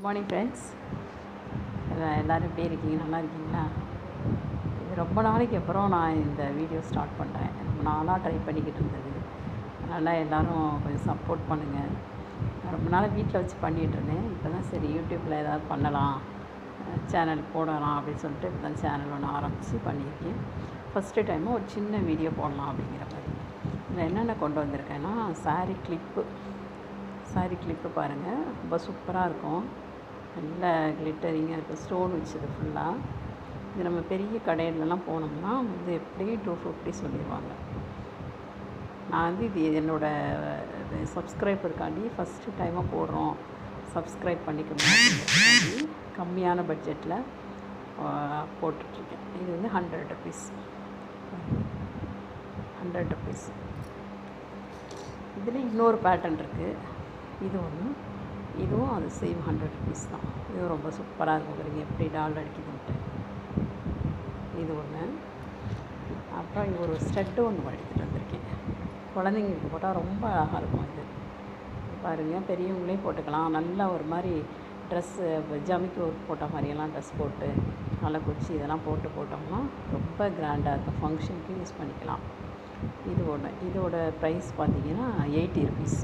Morning friends, எல்லோரும் எப்படி இருக்கீங்க? நல்லா இருக்கீங்களா? இது ரொம்ப நாளைக்கு அப்புறம் நான் இந்த வீடியோ ஸ்டார்ட் பண்ணுறேன். ரொம்ப நாளாக ட்ரை பண்ணிக்கிட்டு இருந்தது. அதனால் எல்லோரும் கொஞ்சம் சப்போர்ட் பண்ணுங்கள். ரொம்ப நாள் வீட்டில் வச்சு பண்ணிகிட்ருந்தேன். இப்போ தான் சரி யூடியூப்பில் ஏதாவது பண்ணலாம், சேனல் போடலாம் அப்படின்னு சொல்லிட்டு இப்போ தான் சேனல் ஒன்று ஆரம்பித்து பண்ணியிருக்கேன். ஃபஸ்ட்டு டைமும் ஒரு சின்ன வீடியோ போடலாம் அப்படிங்கிற மாதிரி. இதில் என்னென்ன கொண்டு வந்திருக்கேன்னா, சாரீ கிளிப்பு பாருங்கள், ரொம்ப சூப்பராக இருக்கும். நல்ல கிளிட்டரிங்காக இருக்குது, ஸ்டோன் வச்சது ஃபுல்லாக. இது நம்ம பெரிய கடையிலலாம் போனோம்னா வந்து எப்படியும் 250 சொல்லிடுவாங்க. நான் வந்து இது என்னோடய சப்ஸ்கிரைபருக்காண்டி ஃபஸ்ட்டு டைமாக போடுறோம், சப்ஸ்கிரைப் பண்ணிக்கணும் அப்படிங்கிறதுக்காண்டி கம்மியான பட்ஜெட்டில் போட்டுட்ருக்கேன். இது வந்து 100 ருபீஸ். இதில் இன்னொரு பேட்டர்ன் இருக்குது. இது ஒன்று, இதுவும் அது சேம் 100 ருபீஸ் தான். இதுவும் ரொம்ப சூப்பராக இருக்கும். பாருங்க எப்படி டால் அடிக்குதுன்ட்டு. இது ஒன்று. அப்புறம் இது ஒரு ஸ்டட்டு ஒன்று எடுத்துகிட்டு வந்திருக்கேன். குழந்தைங்களுக்கு போட்டால் ரொம்ப அழகாக இருக்கும். இது பாருங்கள், பெரியவங்களே போட்டுக்கலாம். நல்லா ஒரு மாதிரி ட்ரெஸ்ஸு ஜமிக்கு ஒர்க் போட்ட மாதிரியெல்லாம் ட்ரெஸ் போட்டு நல்லா குச்சி இதெல்லாம் போட்டோம்னா ரொம்ப கிராண்டாக இருக்கும். ஃபங்க்ஷனுக்கு யூஸ் பண்ணிக்கலாம். இது ஒன்று. இதோட ப்ரைஸ் பார்த்திங்கன்னா 80 ருபீஸ்.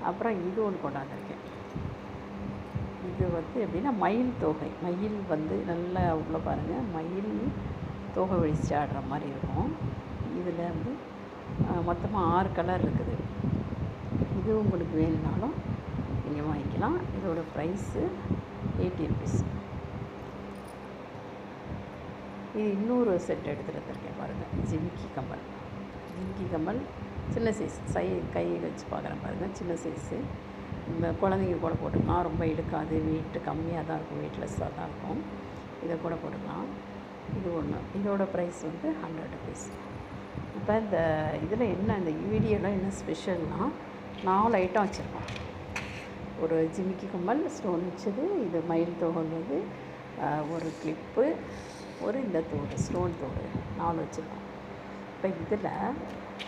அப்புறம் இது ஒன்று கொண்டாந்துருக்கேன். இது வந்து எப்படின்னா மயில் தோகை. மயில் வந்து நல்லா உள்ள பாருங்கள், மயில் தோகை விழிச்சு ஆடுற மாதிரி இருக்கும். இதில் வந்து மொத்தமாக 6 கலர் இருக்குது. இது உங்களுக்கு வேணும்னாலும் நீங்கள் வாங்கிக்கலாம். இதோட ப்ரைஸு 80 ருபீஸ். இது இன்னொரு செட் எடுத்துகிட்டு வந்திருக்கேன் பாருங்கள். ஜிமிக்கி கம்மல் சின்ன சைஸ், கை வச்சு பார்க்குறேன் பாருங்கள், சின்ன சைஸு. இந்த குழந்தைங்க கூட போட்டுக்கலாம், ரொம்ப இழுக்காது, வெயிட்டு கம்மியாக தான் இருக்கும், வெயிட்லெஸ்ஸாக தான் இருக்கும். இதை கூட போட்டுக்கலாம். இது ஒன்று. இதோட ப்ரைஸ் வந்து 100 ருபீஸ். இப்போ இந்த இதில் என்ன, இந்த வீடியோவில் என்ன ஸ்பெஷல்னால் 4 ஐட்டம் வச்சுருக்கோம். ஒரு ஜிமிக்கி கம்மல் ஸ்டோன் வச்சது, இது மயில் தோகை, ஒரு கிளிப்பு, ஒரு இந்த ஸ்டோன் தோடு, 4 வச்சுருக்கோம். இப்போ இதில்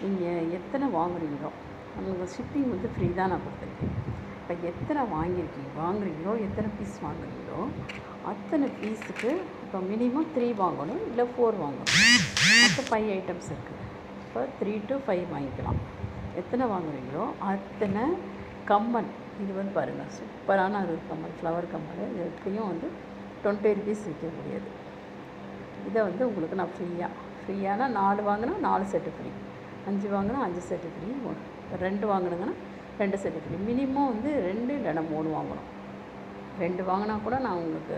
நீங்கள் எத்தனை வாங்குறீங்களோ, உங்களுக்கு ஷிப்பிங் வந்து ஃப்ரீ தான் நான் கொடுத்துருக்கேன். இப்போ எத்தனை வாங்குறீங்களோ, எத்தனை பீஸ் வாங்குறீங்களோ அத்தனை பீஸுக்கு இப்போ மினிமம் 3 வாங்கணும், இல்லை 4 வாங்கணும். அப்போ 5 ஐட்டம்ஸ் இருக்குது. இப்போ 3 to 5 வாங்கிக்கலாம். எத்தனை வாங்குறீங்களோ அத்தனை கம்மல். இது வந்து பாருங்கள், சூப்பரான ஒரு கம்மல், ஃப்ளவர் கம்மல். இது எப்படியும் வந்து 20 ருபீஸ் விற்கக்கூடியது. இதை வந்து உங்களுக்கு நான் ஃப்ரீயான 4 வாங்கினா 4 செட்டு ஃப்ரீ, 5 வாங்கினா 5 set free, 2 வாங்கினுங்கன்னா 2 set free. Minimum வந்து 2 இல்லைன்னா 3 வாங்கணும். 2 வாங்கினா கூட நான் உங்களுக்கு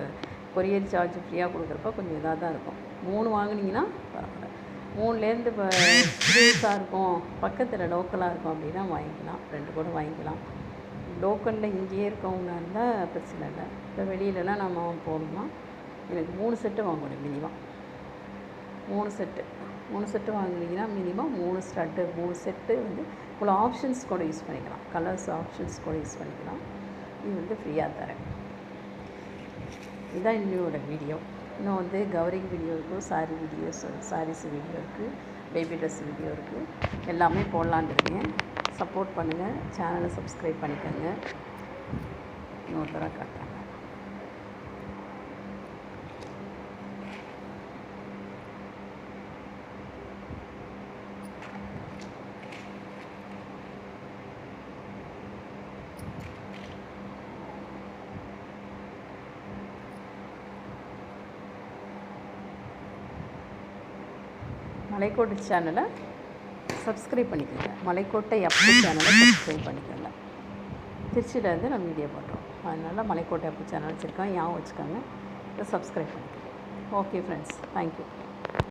கொரியர் சார்ஜ் ஃப்ரீயாக கொடுக்குறப்ப கொஞ்சம் இதாக தான் இருக்கும். 3 வாங்கினீங்கன்னா பரவாயில்ல. 3லேருந்து இப்போ புதுசாக இருக்கும், பக்கத்தில் லோக்கலாக இருக்கும் அப்படின்னா வாங்கிக்கலாம். 2 கூட வாங்கிக்கலாம். லோக்கலில் இங்கேயே இருக்கவங்க இருந்தால் பிரச்சனை இல்லை. இப்போ வெளியிலலாம் நம்ம போகணும்னா எனக்கு 3 செட்டு வாங்கணும் மினிமம். 3 செட்டு வாங்கினீங்கன்னா மினிமம் 3 ஸ்டட்டு, 3 செட்டு வந்து உங்களை ஆப்ஷன்ஸ் கூட யூஸ் பண்ணிக்கலாம். கலர்ஸ் ஆப்ஷன்ஸ் கூட யூஸ் பண்ணிக்கலாம். இது வந்து ஃப்ரீயாக தரேன். இதுதான் இன்னோட வீடியோ. இன்னும் வந்து கவரிங் வீடியோ இருக்குது, சாரீஸ் வீடியோ இருக்குது, பேபி ட்ரெஸ் வீடியோ இருக்குது. எல்லாமே போடலான்னு இருக்கேன். சப்போர்ட் பண்ணுங்கள், சேனலை சப்ஸ்கிரைப் பண்ணிக்கோங்க. இன்னொரு தடவை காட்டுறேன். மலைக்கோட்டை சேனலை சப்ஸ்கிரைப் பண்ணிக்கோங்க. மலைக்கோட்டை அப்பு சேனலை சப்ஸ்கிரைப் பண்ணிக்கோங்க. திருச்சியிலேருந்து நம்ம வீடியோ பண்ணுறோம். அதனால் மலைக்கோட்டை அப்பு சேனல் வச்சுருக்கோம், ஞாபகம் வச்சுக்கோங்க. இதை சப்ஸ்கிரைப் பண்ணிக்கோங்க. Okay friends, thank you.